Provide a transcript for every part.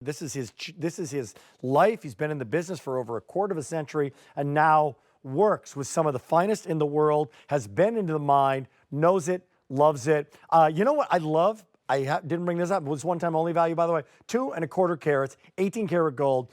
This is his life. He's been in the business for over a quarter of a century and now works with some of the finest in the world, has been into the mine, knows it, loves it. You know what I love? Didn't bring this up. It was one-time only value, by the way. 2¼ carats, 18 karat gold,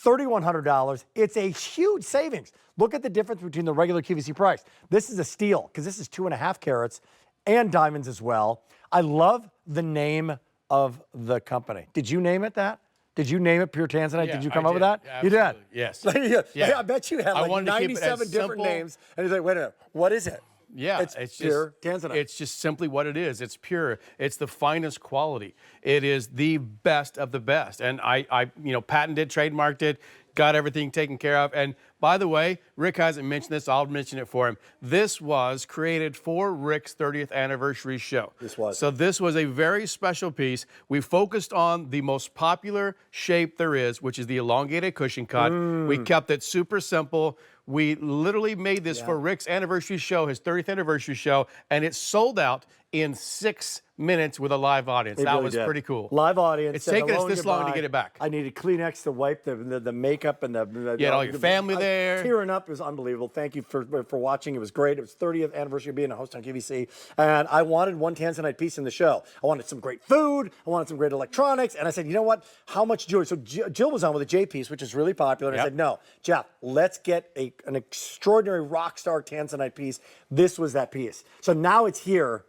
$3,100. It's a huge savings. Look at the difference between the regular QVC price. This is a steal because this is 2½ carats and diamonds as well. I love the name of the company. Did you name it that? Did you name it Pure Tanzanite? Yeah, did you come up with that? Yeah, you did? Yes. Yeah. I bet you had like 97 different names. And he's like, wait a minute, what is it? Yeah, it's Pure Tanzanite. It's just simply what it is. It's pure. It's the finest quality. It is the best of the best. And I patented, trademarked it, got everything taken care of. And by the way, Rick hasn't mentioned this. I'll mention it for him. This was created for Rick's 30th anniversary show. This was. So this was a very special piece. We focused on the most popular shape there is, which is the elongated cushion cut. We kept it super simple. We literally made this for Rick's anniversary show, his 30th anniversary show, and it sold out in 6 minutes with a live audience. That was pretty cool. Live audience. It's taken us this long to get it back. I needed Kleenex to wipe the makeup and you had all your family there. Tearing up. It was unbelievable. Thank you for watching. It was great. It was 30th anniversary of being a host on QVC. And I wanted one Tanzanite piece in the show. I wanted some great food. I wanted some great electronics. And I said, you know what? How much jewelry? So Jill was on with a J piece, which is really popular. And I said, no, Jeff, let's get an extraordinary rock star Tanzanite piece. This was that piece. So now it's here.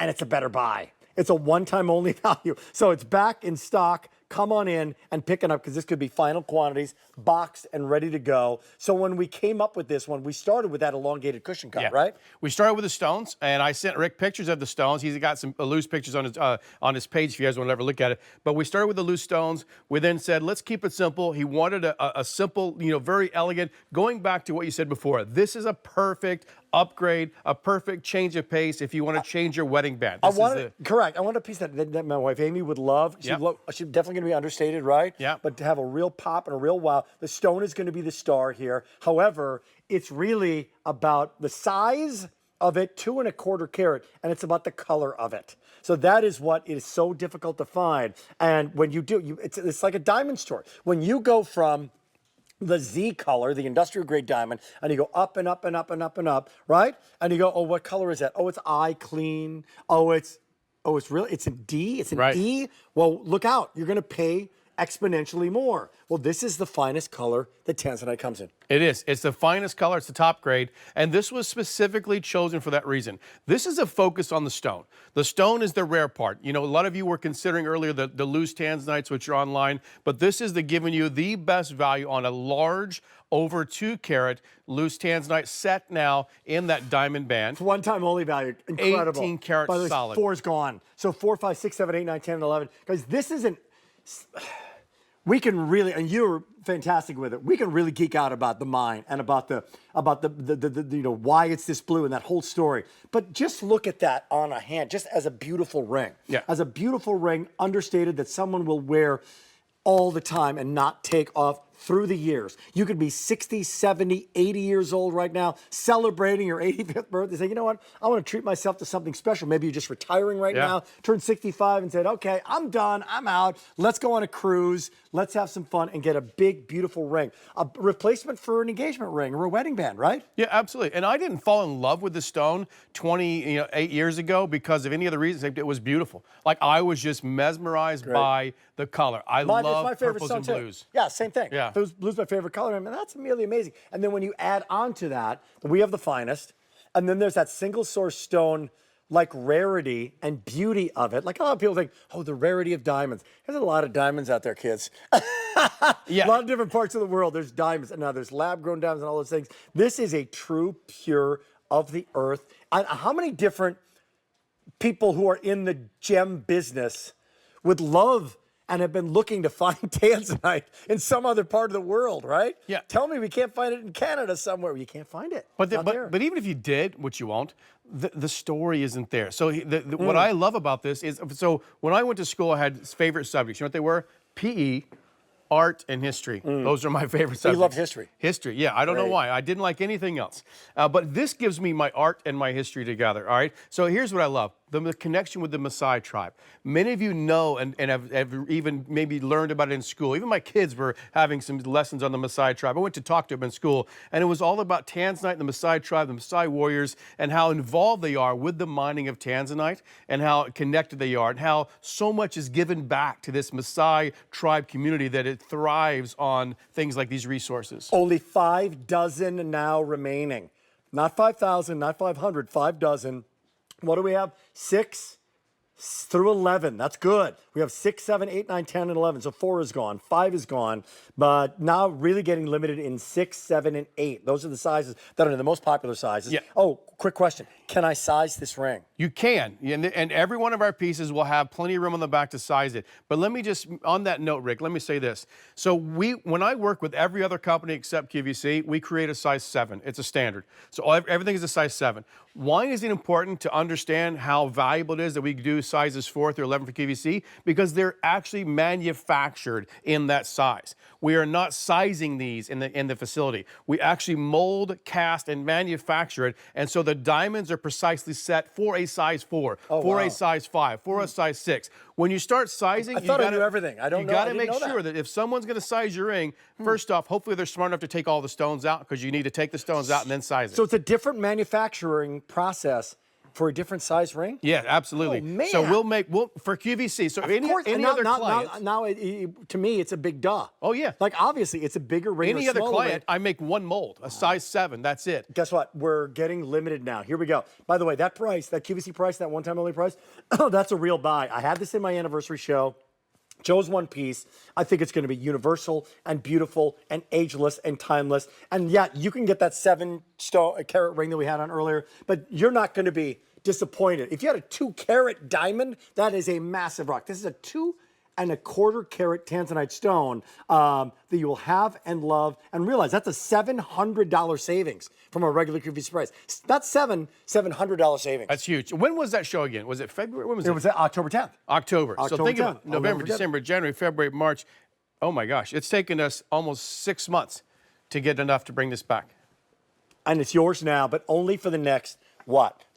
And it's a better buy. It's a one-time only value. So it's back in stock. Come on in and pick it up because this could be final quantities, boxed and ready to go. So when we came up with this one, we started with that elongated cushion cut, right? We started with the stones, and I sent Rick pictures of the stones. He's got some loose pictures on his page if you guys want to ever look at it. But we started with the loose stones. We then said, let's keep it simple. He wanted a simple, very elegant. Going back to what you said before, this is a perfect upgrade, a perfect change of pace if you want to change your wedding band. Correct. I want a piece that my wife Amy would love. She's definitely going to be understated, right? Yeah. But to have a real pop and a real wow. The stone is going to be the star here. However, it's really about the size of it, 2¼ carat, and it's about the color of it. So that is what is so difficult to find. And when you do, it's like a diamond store. When you go from the Z color, the industrial grade diamond, and you go up and up and up and up and up, right? And you go, oh, what color is that? Oh, it's eye clean. Oh, it's a D. It's an E. Well, look out. You're going to pay exponentially more. Well, this is the finest color that Tanzanite comes in. It is. It's the finest color. It's the top grade. And this was specifically chosen for that reason. This is a focus on the stone. The stone is the rare part. A lot of you were considering earlier the loose Tanzanites, which are online, but this is giving you the best value on a large, over 2 carat loose Tanzanite set now in that diamond band. It's one-time only value. Incredible. 18 karat By the way, solid. 4 is gone. So 4, 5, 6, 7, 8, 9, 10, and 11. Guys, this isn't... We can really, and you're fantastic with it. We can really geek out about the mine and about the why it's this blue and that whole story. But just look at that on a hand, just as a beautiful ring. Yeah. As a beautiful ring, understated, that someone will wear all the time and not take off through the years. You could be 60, 70, 80 years old right now, celebrating your 85th birthday. Say, you know what? I want to treat myself to something special. Maybe you're just retiring right now, turned 65 and said, okay, I'm done. I'm out. Let's go on a cruise. Let's have some fun and get a big, beautiful ring. A replacement for an engagement ring or a wedding band, right? Yeah, absolutely. And I didn't fall in love with the stone 8 years ago because of any other reason. It was beautiful. Like, I was just mesmerized by the color. I love purples and blues. Yeah, same thing. Yeah. Blue's my favorite color. I mean, that's really amazing. And then when you add on to that, we have the finest, and then there's that single source stone, like rarity and beauty of it. Like, a lot of people think, oh, the rarity of diamonds. There's a lot of diamonds out there, kids. A lot of different parts of the world. There's diamonds, and now there's lab-grown diamonds and all those things. This is a true, pure, of the earth. How many different people who are in the gem business would love and have been looking to find Tanzanite in some other part of the world, right? Yeah. Tell me we can't find it in Canada somewhere. You can't find it. But even if you did, which you won't, the story isn't there. So what I love about this is, so when I went to school, I had favorite subjects. You know what they were? PE, art and history. Those are my favorite subjects. You love history. History, yeah. I don't know Great. why. I didn't like anything else. But this gives me my art and my history together, all right? So here's what I love. The connection with the Maasai tribe. Many of you know and have even maybe learned about it in school. Even my kids were having some lessons on the Maasai tribe. I went to talk to them in school, and it was all about Tanzanite, the Maasai tribe, the Maasai warriors, and how involved they are with the mining of Tanzanite, and how connected they are, and how so much is given back to this Maasai tribe community that it thrives on things like these resources. Only 5 dozen now remaining. Not 5,000, not 500, 5 dozen. What do we have? 6 through 11. That's good. We have 6, 7, 8, 9, 10, and 11. So 4 is gone. 5 is gone. But now really getting limited in 6, 7, and 8. Those are the sizes that are the most popular sizes. Yeah. Oh, quick question. Can I size this ring? You can, and every one of our pieces will have plenty of room on the back to size it. But let me just, on that note, Rick, let me say this. So when I work with every other company except QVC, we create a size 7. It's a standard. So everything is a size 7. Why is it important to understand how valuable it is that we do sizes 4 through 11 for QVC? Because they're actually manufactured in that size. We are not sizing these in the facility. We actually mold, cast, and manufacture it, and so the diamonds are precisely set for a size 4, for a size 5, for a size 6. When you start sizing, I thought I knew everything. I don't know. You got I to didn't make know sure that if someone's going to size your ring, first off, hopefully they're smart enough to take all the stones out, because you need to take the stones out and then size it. So it's a different manufacturing process for a different size ring? Yeah, absolutely. Oh, man. So we'll for QVC. So any other client. Now, to me, it's a big duh. Oh, yeah. Like, obviously, it's a bigger ring. Any other client, I make one mold, a size 7. That's it. Guess what? We're getting limited now. Here we go. By the way, that price, that QVC price, that one-time only price, that's a real buy. I had this in my anniversary show. Chose one piece. I think it's going to be universal and beautiful and ageless and timeless. And yeah, you can get that 7-carat ring that we had on earlier, but you're not going to be disappointed. If you had a 2-carat diamond, that is a massive rock. This is a 2¼ carat Tanzanite stone that you will have and love and realize that's a $700 savings from a regular QVC price. That's $700 savings. That's huge. When was that show again? Was it February? When was it? It was October 10th. October. So October think 10th. about November, December, January, February, March. Oh my gosh, it's taken us almost 6 months to get enough to bring this back. And it's yours now, but only for the next,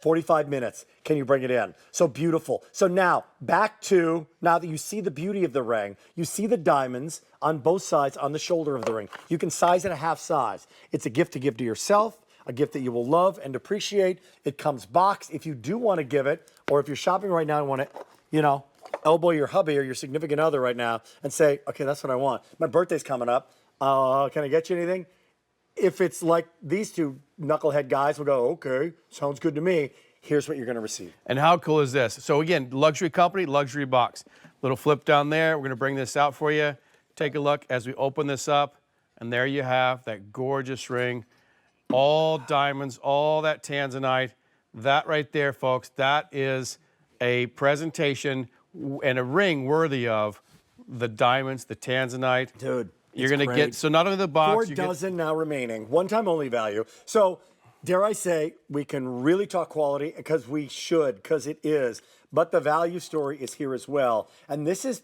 45 minutes can you bring it in. So beautiful. So now, back to, now that you see the beauty of the ring, you see the diamonds on both sides on the shoulder of the ring. You can size it a half size. It's a gift to give to yourself, a gift that you will love and appreciate. It comes boxed. If you do want to give it, or if you're shopping right now and want to, elbow your hubby or your significant other right now and say, okay, that's what I want. My birthday's coming up. Can I get you anything? If it's like these two knucklehead guys will go, okay, sounds good to me. Here's what you're going to receive. And how cool is this? So again, luxury company, luxury box. Little flip down there. We're going to bring this out for you. Take a look as we open this up. And there you have that gorgeous ring. All diamonds, all that Tanzanite. That right there, folks, that is a presentation and a ring worthy of the diamonds, the Tanzanite. Dude. You're going to get, so not only the box. 4 dozen now remaining, one-time only value. So, dare I say, we can really talk quality, because we should, because it is. But the value story is here as well. And this is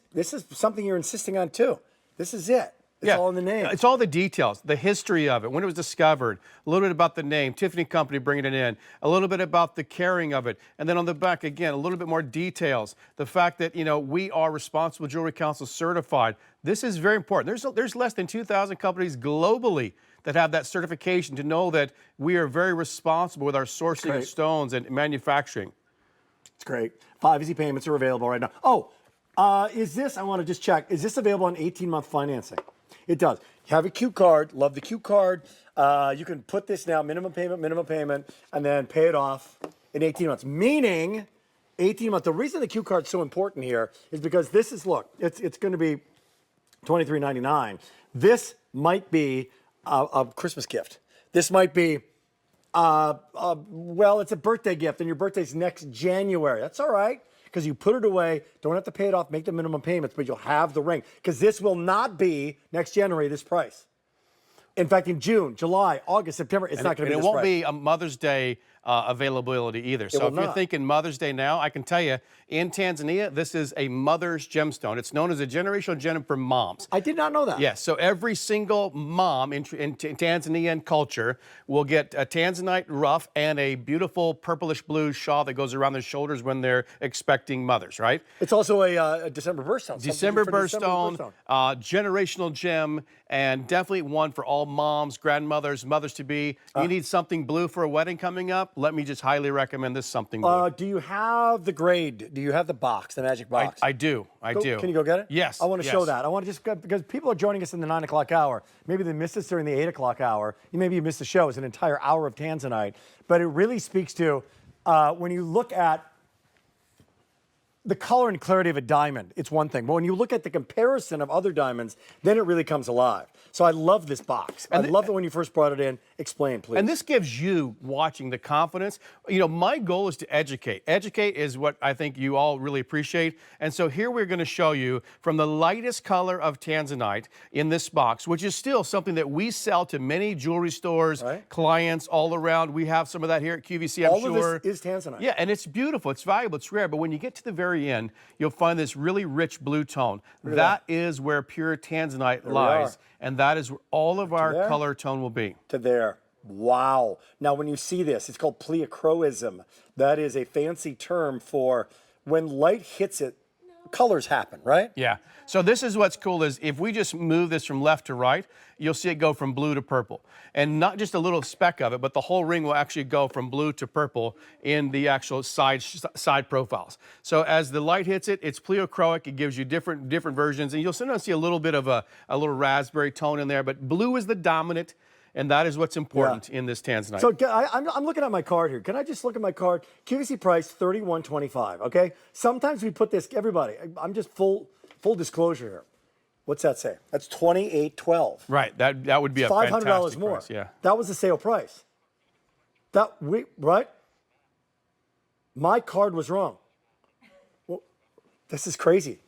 something you're insisting on too. This is it. It's all in the name. It's all the details, the history of it, when it was discovered, a little bit about the name, Tiffany Company bringing it in, a little bit about the carrying of it, and then on the back, again, a little bit more details. The fact that, we are Responsible Jewelry Council certified. This is very important. There's less than 2,000 companies globally that have that certification to know that we are very responsible with our sourcing of stones and manufacturing. It's great. 5 easy payments are available right now. Oh, is this, I want to just check, is this available on 18-month financing? It does. You have a Q card. Love the Q card. You can put this now, minimum payment, and then pay it off in 18 months. Meaning, 18 months. The reason the Q card's so important here is because this is, look, it's going to be $23.99. This might be a Christmas gift. This might be, well, it's a birthday gift, and your birthday's next January. That's all right, because you put it away, don't have to pay it off, make the minimum payments, but you'll have the ring. Because this will not be next January, this price. In fact, in June, July, August, September, it's not going to be this price. And it won't be a Mother's Day availability either. So will if you're not. thinking Mother's Day now, I can tell you, in Tanzania, this is a mother's gemstone. It's known as a generational gem for moms. I did not know that. Yes, so every single mom in Tanzanian culture will get a Tanzanite ruff and a beautiful purplish blue shawl that goes around their shoulders when they're expecting mothers, right? It's also a December birthstone. December birthstone, generational gem, and definitely one for all moms, grandmothers, mothers-to-be. You need something blue for a wedding coming up? Let me just highly recommend this something blue. Do you have the grade? Do you have the box, the magic box? I do. I do. Can you go get it? Yes. I want to show that. I want to just go, because people are joining us in the 9 o'clock hour. Maybe they missed us during the 8 o'clock hour. Maybe you missed the show. It's an entire hour of Tanzanite. But it really speaks to when you look at the color and clarity of a diamond, it's one thing. But when you look at the comparison of other diamonds, then it really comes alive. So I love this box. I love it when you first brought it in. Explain, please. And this gives you, watching, the confidence. You know, my goal is to educate. Educate is what I think you all really appreciate. And so here we're going to show you from the lightest color of Tanzanite in this box, which is still something that we sell to many jewelry stores, clients all around. We have some of that here at QVC, I'm sure. All of this is Tanzanite. Yeah, and it's beautiful. It's valuable. It's rare. But when you get to the very end, you'll find this really rich blue tone. That is where Pure Tanzanite lies. And that is where all of our color tone will be. To there. Wow. Now, when you see this, it's called pleochroism. That is a fancy term for when light hits it, colors happen, right? Yeah. So this is what's cool is if we just move this from left to right, you'll see it go from blue to purple. And not just a little speck of it, but the whole ring will actually go from blue to purple in the actual side profiles. So as the light hits it, it's pleochroic. It gives you different versions. And you'll sometimes see a little bit of a little raspberry tone in there, but blue is the dominant. And that is what's important in this Tanzanite. So I'm looking at my card here. Can I just look at my card? QVC price, $31.25, okay? Sometimes we put this, everybody, I'm just full disclosure here. What's that say? That's $28.12. Right, that would be a fantastic $500 more. price, yeah. That was the sale price. Right? My card was wrong. Well, this is crazy.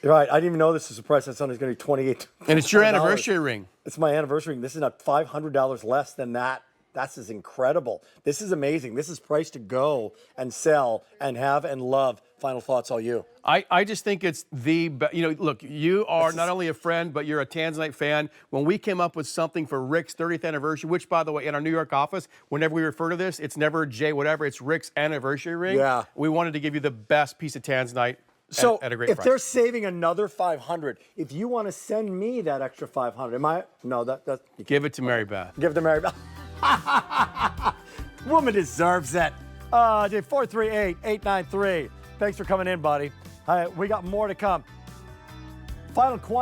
Right, I didn't even know this was a price. That's only going to be $28. And it's your anniversary ring. It's my anniversary ring. This is not $500 less than that. That's just incredible. This is amazing. This is priced to go and sell and have and love. Final thoughts, all you. I just think it's the best. You know, look, you are not only a friend, but you're a Tanzanite fan. When we came up with something for Rick's 30th anniversary, which, by the way, in our New York office, whenever we refer to this, it's never J whatever, it's Rick's anniversary ring. Yeah. We wanted to give you the best piece of Tanzanite at a great if price. they're saving another $500, if you want to send me that extra $500, Give it to Mary Beth. Give it to Mary Beth. Woman deserves it. 438-893. Thanks for coming in, buddy. We got more to come. Final quantity.